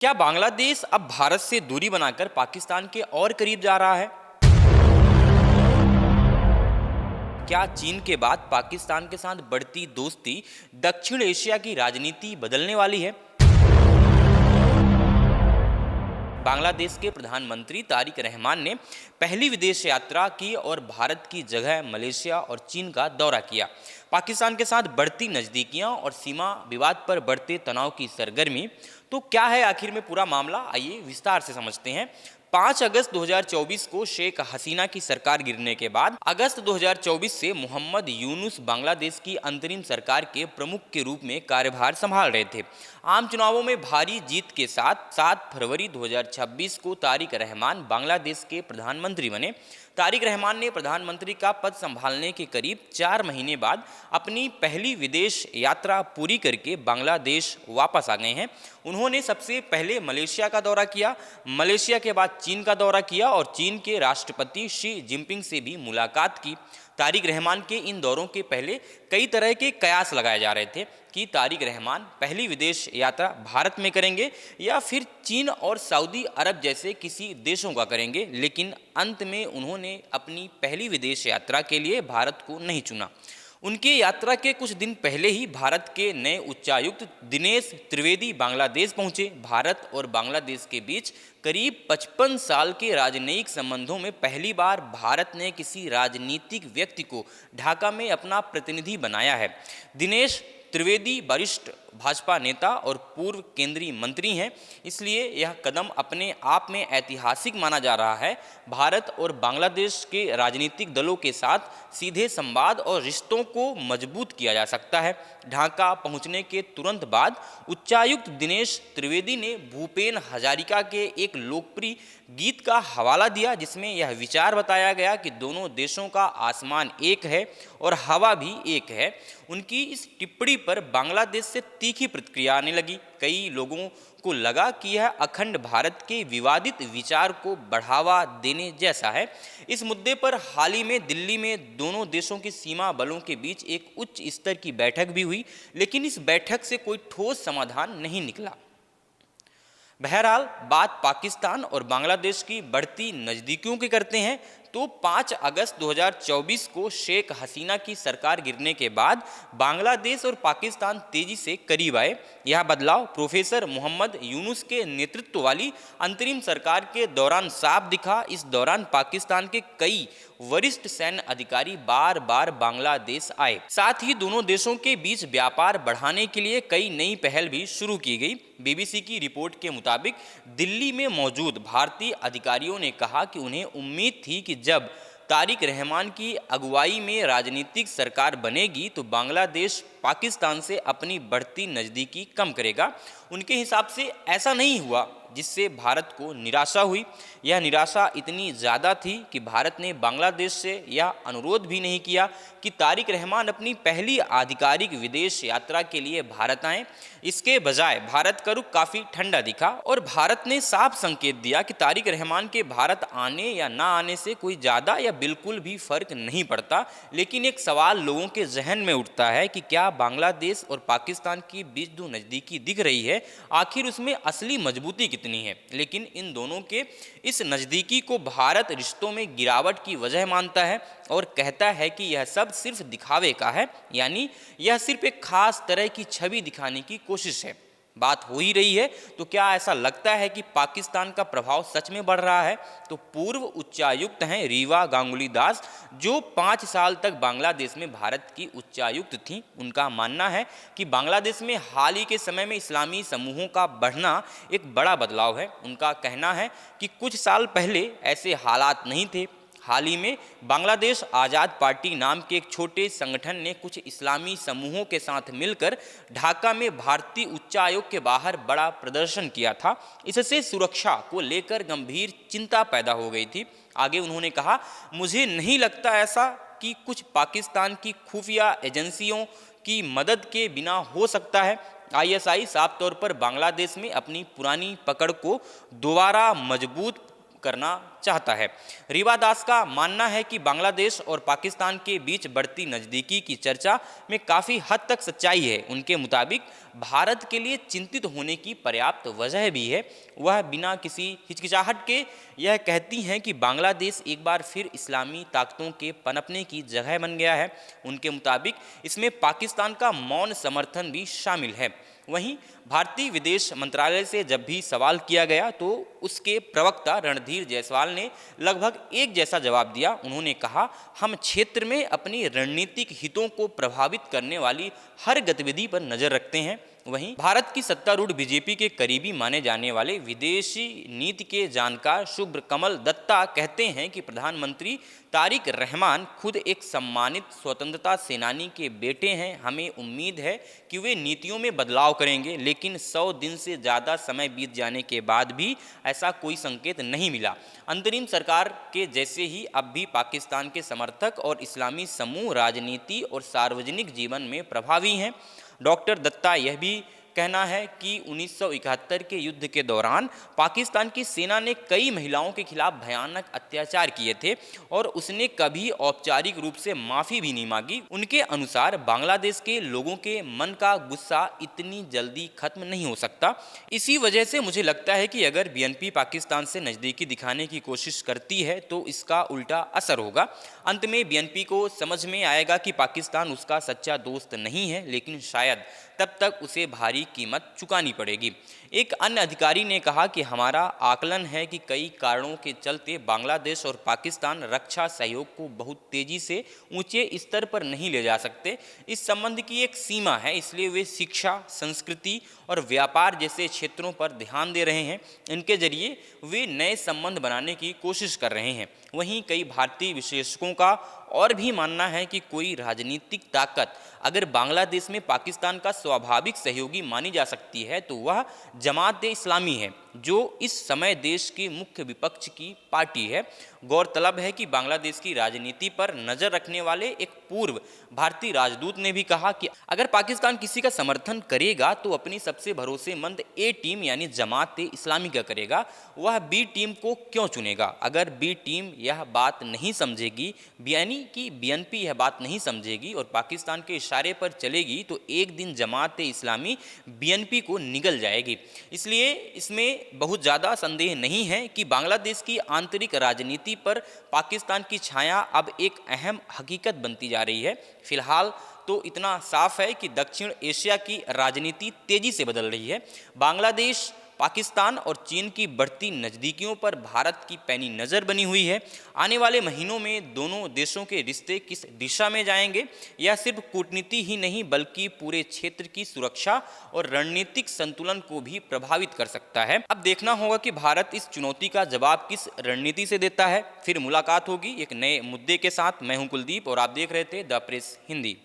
क्या बांग्लादेश अब भारत से दूरी बनाकर पाकिस्तान के और करीब जा रहा है? क्या चीन के बाद पाकिस्तान के साथ बढ़ती दोस्ती दक्षिण एशिया की राजनीति बदलने वाली है? बांग्लादेश के प्रधानमंत्री तारिक रहमान ने पहली विदेश यात्रा की और भारत की जगह मलेशिया और चीन का दौरा किया। पाकिस्तान के साथ बढ़ती नज़दीकियां और सीमा विवाद पर बढ़ते तनाव की सरगर्मी। तो क्या है आखिर में पूरा मामला, आइए विस्तार से समझते हैं। 5 अगस्त 2024 को शेख हसीना की सरकार गिरने के बाद अगस्त 2024 से मोहम्मद यूनुस बांग्लादेश की अंतरिम सरकार के प्रमुख के रूप में कार्यभार संभाल रहे थे। आम चुनावों में भारी जीत के साथ 7 फरवरी 2026 को तारिक रहमान बांग्लादेश के प्रधानमंत्री बने। तारिक रहमान ने प्रधानमंत्री का पद संभालने के करीब 4 महीने बाद अपनी पहली विदेश यात्रा पूरी करके बांग्लादेश वापस आ गए हैं। उन्होंने सबसे पहले मलेशिया का दौरा किया, मलेशिया के बाद चीन का दौरा किया और चीन के राष्ट्रपति शी जिनपिंग से भी मुलाकात की। तारिक रहमान के इन दौरों के पहले कई तरह के कयास लगाए जा रहे थे कि तारिक रहमान पहली विदेश यात्रा भारत में करेंगे या फिर चीन और सऊदी अरब जैसे किसी देशों का करेंगे, लेकिन अंत में उन्होंने अपनी पहली विदेश यात्रा के लिए भारत को नहीं चुना। उनकी यात्रा के कुछ दिन पहले ही भारत के नए उच्चायुक्त दिनेश त्रिवेदी बांग्लादेश पहुंचे। भारत और बांग्लादेश के बीच करीब 55 साल के राजनयिक संबंधों में पहली बार भारत ने किसी राजनीतिक व्यक्ति को ढाका में अपना प्रतिनिधि बनाया है। दिनेश त्रिवेदी वरिष्ठ भाजपा नेता और पूर्व केंद्रीय मंत्री हैं, इसलिए यह कदम अपने आप में ऐतिहासिक माना जा रहा है। भारत और बांग्लादेश के राजनीतिक दलों के साथ सीधे संवाद और रिश्तों को मजबूत किया जा सकता है। ढाका पहुंचने के तुरंत बाद उच्चायुक्त दिनेश त्रिवेदी ने भूपेन हजारिका के एक लोकप्रिय गीत का हवाला दिया, जिसमें यह विचार बताया गया कि दोनों देशों का आसमान एक है और हवा भी एक है। उनकी इस टिप्पणी पर बांग्लादेश से तीखी प्रतिक्रिया आने लगी। कई लोगों को लगा कि यह अखंड भारत के विवादित विचार को बढ़ावा देने जैसा है। इस मुद्दे पर हाल ही में दिल्ली में दोनों देशों की सीमा बलों के बीच एक उच्च स्तर की बैठक भी हुई, लेकिन इस बैठक से कोई ठोस समाधान नहीं निकला। बहरहाल बात पाकिस्तान और बांग्लादेश की बढ़ती नज़दीकियों की करते हैं तो 5 अगस्त 2024 को शेख हसीना की सरकार गिरने के बाद बांग्लादेश और पाकिस्तान तेजी से करीब आए। यह बदलाव प्रोफेसर मोहम्मद यूनुस के नेतृत्व वाली अंतरिम सरकार के दौरान साफ दिखा। इस दौरान पाकिस्तान के कई वरिष्ठ सैन्य अधिकारी बार बार बांग्लादेश आए। साथ ही दोनों देशों के बीच व्यापार बढ़ाने के लिए कई नई पहल भी शुरू की गई। बीबीसी की रिपोर्ट के मुताबिक दिल्ली में मौजूद भारतीय अधिकारियों ने कहा कि उन्हें उम्मीद थी कि जब तारिक रहमान की अगुवाई में राजनीतिक सरकार बनेगी तो बांग्लादेश पाकिस्तान से अपनी बढ़ती नज़दीकी कम करेगा। उनके हिसाब से ऐसा नहीं हुआ, जिससे भारत को निराशा हुई। यह निराशा इतनी ज़्यादा थी कि भारत ने बांग्लादेश से यह अनुरोध भी नहीं किया कि तारिक रहमान अपनी पहली आधिकारिक विदेश यात्रा के लिए भारत आएं। इसके बजाय भारत का रुख काफ़ी ठंडा दिखा और भारत ने साफ संकेत दिया कि तारिक रहमान के भारत आने या ना आने से कोई ज़्यादा या बिल्कुल भी फर्क नहीं पड़ता। लेकिन एक सवाल लोगों के जहन में उठता है कि क्या बांग्लादेश और पाकिस्तान के बीच जो नज़दीकी दिख रही है, आखिर उसमें असली मजबूती कितनी है। लेकिन इन दोनों के इस नज़दीकी को भारत रिश्तों में गिरावट की वजह मानता है और कहता है कि यह सब सिर्फ दिखावे का है, यानी यह सिर्फ एक खास तरह की छवि दिखाने की कोशिश है। बात हो ही रही है तो क्या ऐसा लगता है कि पाकिस्तान का प्रभाव सच में बढ़ रहा है? तो पूर्व उच्चायुक्त हैं रीवा गांगुली दास, जो 5 साल तक बांग्लादेश में भारत की उच्चायुक्त थीं। उनका मानना है कि बांग्लादेश में हाल ही के समय में इस्लामी समूहों का बढ़ना एक बड़ा बदलाव है। उनका कहना है कि कुछ साल पहले ऐसे हालात नहीं थे। हाल ही में बांग्लादेश आज़ाद पार्टी नाम के एक छोटे संगठन ने कुछ इस्लामी समूहों के साथ मिलकर ढाका में भारतीय उच्चायोग के बाहर बड़ा प्रदर्शन किया था। इससे सुरक्षा को लेकर गंभीर चिंता पैदा हो गई थी। आगे उन्होंने कहा, मुझे नहीं लगता ऐसा कि कुछ पाकिस्तान की खुफिया एजेंसियों की मदद के बिना हो सकता है। आईएसआई साफ तौर पर बांग्लादेश में अपनी पुरानी पकड़ को दोबारा मजबूत करना चाहता है। रीवा दास का मानना है कि बांग्लादेश और पाकिस्तान के बीच बढ़ती नज़दीकी की चर्चा में काफ़ी हद तक सच्चाई है। उनके मुताबिक भारत के लिए चिंतित होने की पर्याप्त वजह भी है। वह बिना किसी हिचकिचाहट के यह कहती हैं कि बांग्लादेश एक बार फिर इस्लामी ताकतों के पनपने की जगह बन गया है। उनके मुताबिक इसमें पाकिस्तान का मौन समर्थन भी शामिल है। वहीं भारतीय विदेश मंत्रालय से जब भी सवाल किया गया तो उसके प्रवक्ता रणधीर जायसवाल ने लगभग एक जैसा जवाब दिया। उन्होंने कहा, हम क्षेत्र में अपनी रणनीतिक हितों को प्रभावित करने वाली हर गतिविधि पर नजर रखते हैं। वहीं भारत की सत्तारूढ़ बीजेपी के करीबी माने जाने वाले विदेशी नीति के जानकार शुभ्र कमल दत्ता कहते हैं कि प्रधानमंत्री तारिक रहमान खुद एक सम्मानित स्वतंत्रता सेनानी के बेटे हैं। हमें उम्मीद है कि वे नीतियों में बदलाव करेंगे, लेकिन 100 दिन से ज़्यादा समय बीत जाने के बाद भी ऐसा कोई संकेत नहीं मिला। अंतरिम सरकार के जैसे ही अब भी पाकिस्तान के समर्थक और इस्लामी समूह राजनीति और सार्वजनिक जीवन में प्रभावी हैं। डॉक्टर दत्ता यह भी कहना है कि 1971 के युद्ध के दौरान पाकिस्तान की सेना ने कई महिलाओं के खिलाफ भयानक अत्याचार किए थे और उसने कभी औपचारिक रूप से माफ़ी भी नहीं मांगी। उनके अनुसार बांग्लादेश के लोगों के मन का गुस्सा इतनी जल्दी खत्म नहीं हो सकता। इसी वजह से मुझे लगता है कि अगर बीएनपी पाकिस्तान से नज़दीकी दिखाने की कोशिश करती है तो इसका उल्टा असर होगा। अंत में बीएनपी को समझ में आएगा कि पाकिस्तान उसका सच्चा दोस्त नहीं है, लेकिन शायद तब तक उसे भारी कीमत चुकानी पड़ेगी। एक अन्य अधिकारी ने कहा कि हमारा आकलन है कि कई कारणों के चलते बांग्लादेश और पाकिस्तान रक्षा सहयोग को बहुत तेजी से ऊंचे स्तर पर नहीं ले जा सकते। इस संबंध की एक सीमा है, इसलिए वे शिक्षा, संस्कृति और व्यापार जैसे क्षेत्रों पर ध्यान दे रहे हैं। इनके जरिए वे नए संबंध बनाने की कोशिश कर रहे हैं। वहीं कई भारतीय विश्लेषकों का और भी मानना है कि कोई राजनीतिक ताकत अगर बांग्लादेश में पाकिस्तान का स्वाभाविक सहयोगी मानी जा सकती है तो वह जमात-ए-इस्लामी है, जो इस समय देश के मुख्य विपक्ष की पार्टी है। गौरतलब है कि बांग्लादेश की राजनीति पर नज़र रखने वाले एक पूर्व भारतीय राजदूत ने भी कहा कि अगर पाकिस्तान किसी का समर्थन करेगा तो अपनी सबसे भरोसेमंद ए टीम यानी जमात-ए-इस्लामी का करेगा, वह बी टीम को क्यों चुनेगा। अगर बी टीम यह बात नहीं समझेगी, यानी कि बीएनपी यह बात नहीं समझेगी और पाकिस्तान के इशारे पर चलेगी तो एक दिन जमात-ए-इस्लामी बीएनपी को निगल जाएगी। इसलिए इसमें बहुत ज़्यादा संदेह नहीं है कि बांग्लादेश की आंतरिक राजनीति पर पाकिस्तान की छाया अब एक अहम हकीकत बनती जा रही है। फिलहाल तो इतना साफ है कि दक्षिण एशिया की राजनीति तेजी से बदल रही है। बांग्लादेश, पाकिस्तान और चीन की बढ़ती नज़दीकियों पर भारत की पैनी नज़र बनी हुई है। आने वाले महीनों में दोनों देशों के रिश्ते किस दिशा में जाएंगे, यह सिर्फ कूटनीति ही नहीं बल्कि पूरे क्षेत्र की सुरक्षा और रणनीतिक संतुलन को भी प्रभावित कर सकता है। अब देखना होगा कि भारत इस चुनौती का जवाब किस रणनीति से देता है। फिर मुलाकात होगी एक नए मुद्दे के साथ। मैं हूं कुलदीप और आप देख रहे थे द प्रेस हिंदी।